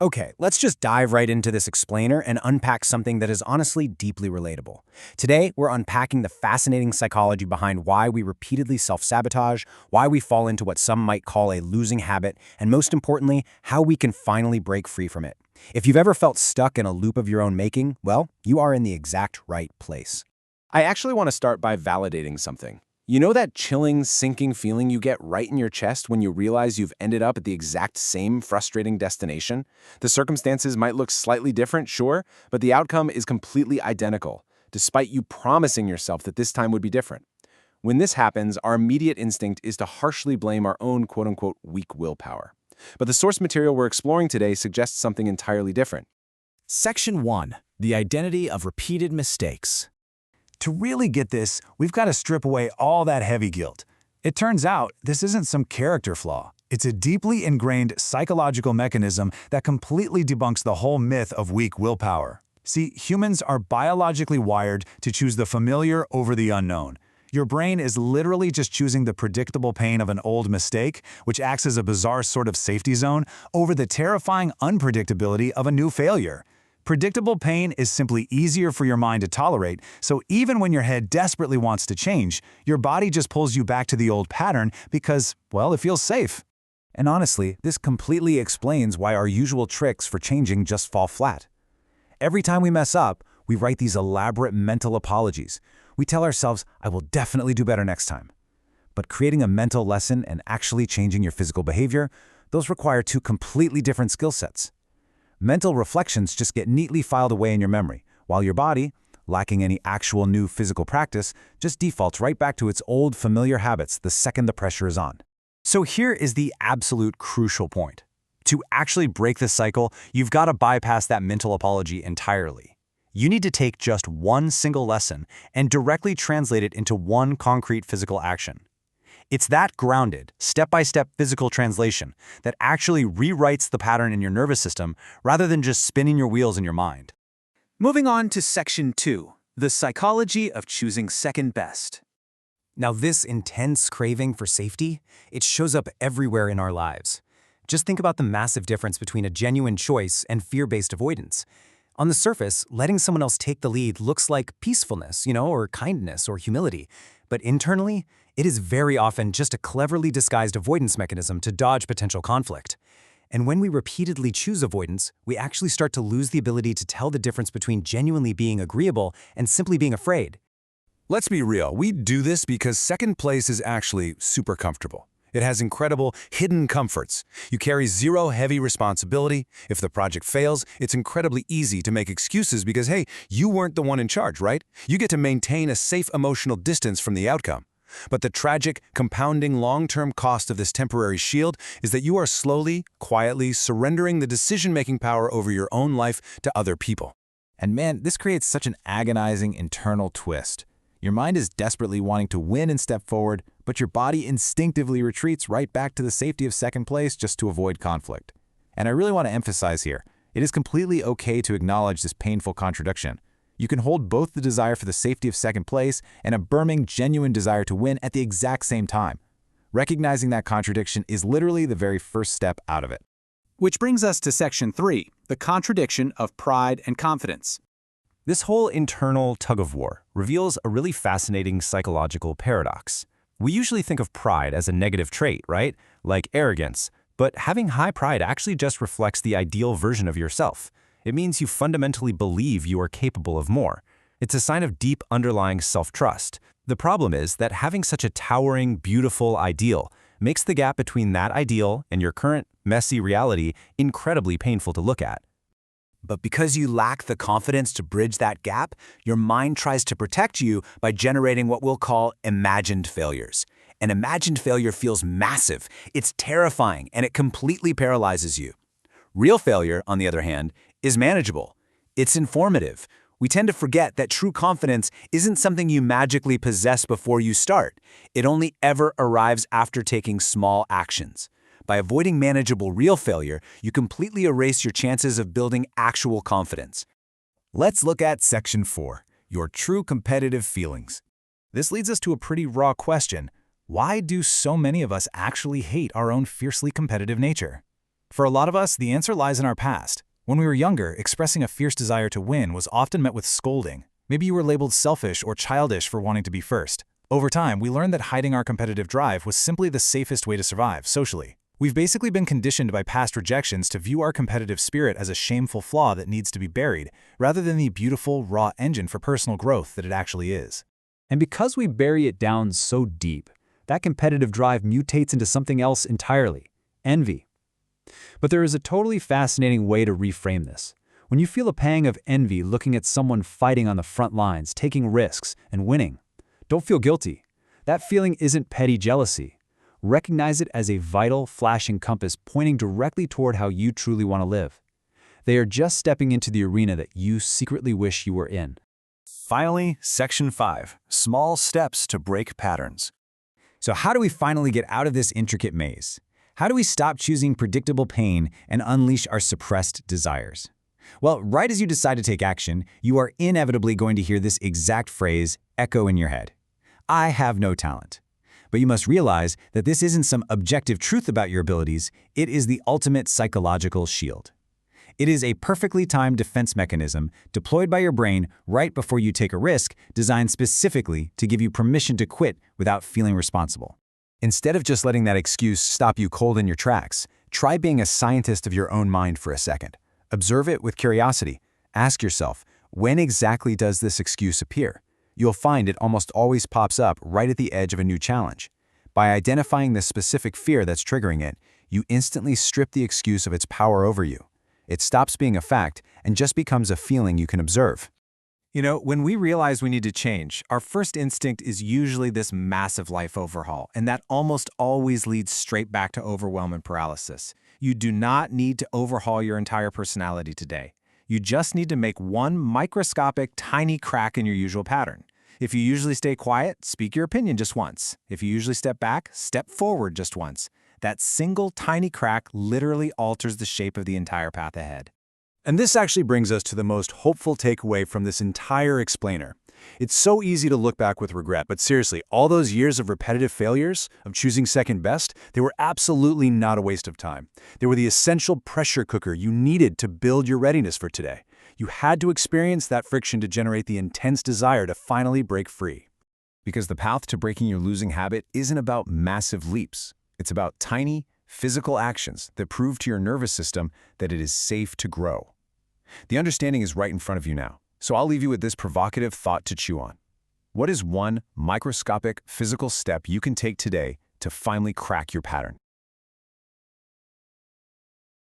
Okay, let's just dive right into this explainer and unpack something that is honestly deeply relatable. Today, we're unpacking the fascinating psychology behind why we repeatedly self-sabotage, why we fall into what some might call a losing habit, and most importantly, how we can finally break free from it. If you've ever felt stuck in a loop of your own making, well, you are in the exact right place. I actually want to start by validating something. You know that chilling, sinking feeling you get right in your chest when you realize you've ended up at the exact same frustrating destination? The circumstances might look slightly different, sure, but the outcome is completely identical, despite you promising yourself that this time would be different. When this happens, our immediate instinct is to harshly blame our own quote-unquote weak willpower. But the source material we're exploring today suggests something entirely different. Section 1. The Identity of Repeated Mistakes. To really get this, we've got to strip away all that heavy guilt. It turns out this isn't some character flaw. It's a deeply ingrained psychological mechanism that completely debunks the whole myth of weak willpower. See, humans are biologically wired to choose the familiar over the unknown. Your brain is literally just choosing the predictable pain of an old mistake, which acts as a bizarre sort of safety zone, over the terrifying unpredictability of a new failure. Predictable pain is simply easier for your mind to tolerate, so even when your head desperately wants to change, your body just pulls you back to the old pattern because, well, it feels safe. And honestly, this completely explains why our usual tricks for changing just fall flat. Every time we mess up, we write these elaborate mental apologies. We tell ourselves, I will definitely do better next time. But creating a mental lesson and actually changing your physical behavior, those require two completely different skill sets. Mental reflections just get neatly filed away in your memory, while your body, lacking any actual new physical practice, just defaults right back to its old familiar habits the second the pressure is on. So here is the absolute crucial point. To actually break this cycle, you've got to bypass that mental apology entirely. You need to take just one single lesson and directly translate it into one concrete physical action. It's that grounded, step-by-step physical translation that actually rewrites the pattern in your nervous system rather than just spinning your wheels in your mind. Moving on to Section 2, the psychology of choosing second best. Now this intense craving for safety, it shows up everywhere in our lives. Just think about the massive difference between a genuine choice and fear-based avoidance. On the surface, letting someone else take the lead looks like peacefulness, or kindness or humility. But internally, it is very often just a cleverly disguised avoidance mechanism to dodge potential conflict. And when we repeatedly choose avoidance, we actually start to lose the ability to tell the difference between genuinely being agreeable and simply being afraid. Let's be real, we do this because second place is actually super comfortable. It has incredible hidden comforts. You carry zero heavy responsibility. If the project fails, it's incredibly easy to make excuses because, hey, you weren't the one in charge, right? You get to maintain a safe emotional distance from the outcome. But the tragic, compounding long-term cost of this temporary shield is that you are slowly, quietly surrendering the decision-making power over your own life to other people. And man, this creates such an agonizing internal twist. Your mind is desperately wanting to win and step forward, but your body instinctively retreats right back to the safety of second place just to avoid conflict. And I really want to emphasize here, it is completely okay to acknowledge this painful contradiction. You can hold both the desire for the safety of second place and a burning, genuine desire to win at the exact same time. Recognizing that contradiction is literally the very first step out of it. Which brings us to Section 3, the contradiction of pride and confidence. This whole internal tug-of-war reveals a really fascinating psychological paradox. We usually think of pride as a negative trait, right? Like arrogance. But having high pride actually just reflects the ideal version of yourself. It means you fundamentally believe you are capable of more. It's a sign of deep underlying self-trust. The problem is that having such a towering, beautiful ideal makes the gap between that ideal and your current, messy reality incredibly painful to look at. But because you lack the confidence to bridge that gap, your mind tries to protect you by generating what we'll call imagined failures. An imagined failure feels massive, it's terrifying, and it completely paralyzes you. Real failure, on the other hand, is manageable. It's informative. We tend to forget that true confidence isn't something you magically possess before you start. It only ever arrives after taking small actions. By avoiding manageable real failure, you completely erase your chances of building actual confidence. Let's look at Section 4, your true competitive feelings. This leads us to a pretty raw question. Why do so many of us actually hate our own fiercely competitive nature? For a lot of us, the answer lies in our past. When we were younger, expressing a fierce desire to win was often met with scolding. Maybe you were labeled selfish or childish for wanting to be first. Over time, we learned that hiding our competitive drive was simply the safest way to survive socially. We've basically been conditioned by past rejections to view our competitive spirit as a shameful flaw that needs to be buried, rather than the beautiful, raw engine for personal growth that it actually is. And because we bury it down so deep, that competitive drive mutates into something else entirely: envy. But there is a totally fascinating way to reframe this. When you feel a pang of envy looking at someone fighting on the front lines, taking risks, and winning, don't feel guilty. That feeling isn't petty jealousy. Recognize it as a vital, flashing compass pointing directly toward how you truly want to live. They are just stepping into the arena that you secretly wish you were in. Finally, Section 5, Small Steps to Break Patterns. So how do we finally get out of this intricate maze? How do we stop choosing predictable pain and unleash our suppressed desires? Well, right as you decide to take action, you are inevitably going to hear this exact phrase echo in your head: I have no talent. But you must realize that this isn't some objective truth about your abilities, it is the ultimate psychological shield. It is a perfectly timed defense mechanism deployed by your brain right before you take a risk, designed specifically to give you permission to quit without feeling responsible. Instead of just letting that excuse stop you cold in your tracks, try being a scientist of your own mind for a second. Observe it with curiosity. Ask yourself, when exactly does this excuse appear? You'll find it almost always pops up right at the edge of a new challenge. By identifying the specific fear that's triggering it, you instantly strip the excuse of its power over you. It stops being a fact and just becomes a feeling you can observe. You know, when we realize we need to change, our first instinct is usually this massive life overhaul, and that almost always leads straight back to overwhelm and paralysis. You do not need to overhaul your entire personality today. You just need to make one microscopic, tiny crack in your usual pattern. If you usually stay quiet, speak your opinion just once. If you usually step back, step forward just once. That single tiny crack literally alters the shape of the entire path ahead. And this actually brings us to the most hopeful takeaway from this entire explainer. It's so easy to look back with regret, but seriously, all those years of repetitive failures, of choosing second best, they were absolutely not a waste of time. They were the essential pressure cooker you needed to build your readiness for today. You had to experience that friction to generate the intense desire to finally break free. Because the path to breaking your losing habit isn't about massive leaps. It's about tiny, physical actions that prove to your nervous system that it is safe to grow. The understanding is right in front of you now. So I'll leave you with this provocative thought to chew on. What is one microscopic physical step you can take today to finally crack your pattern?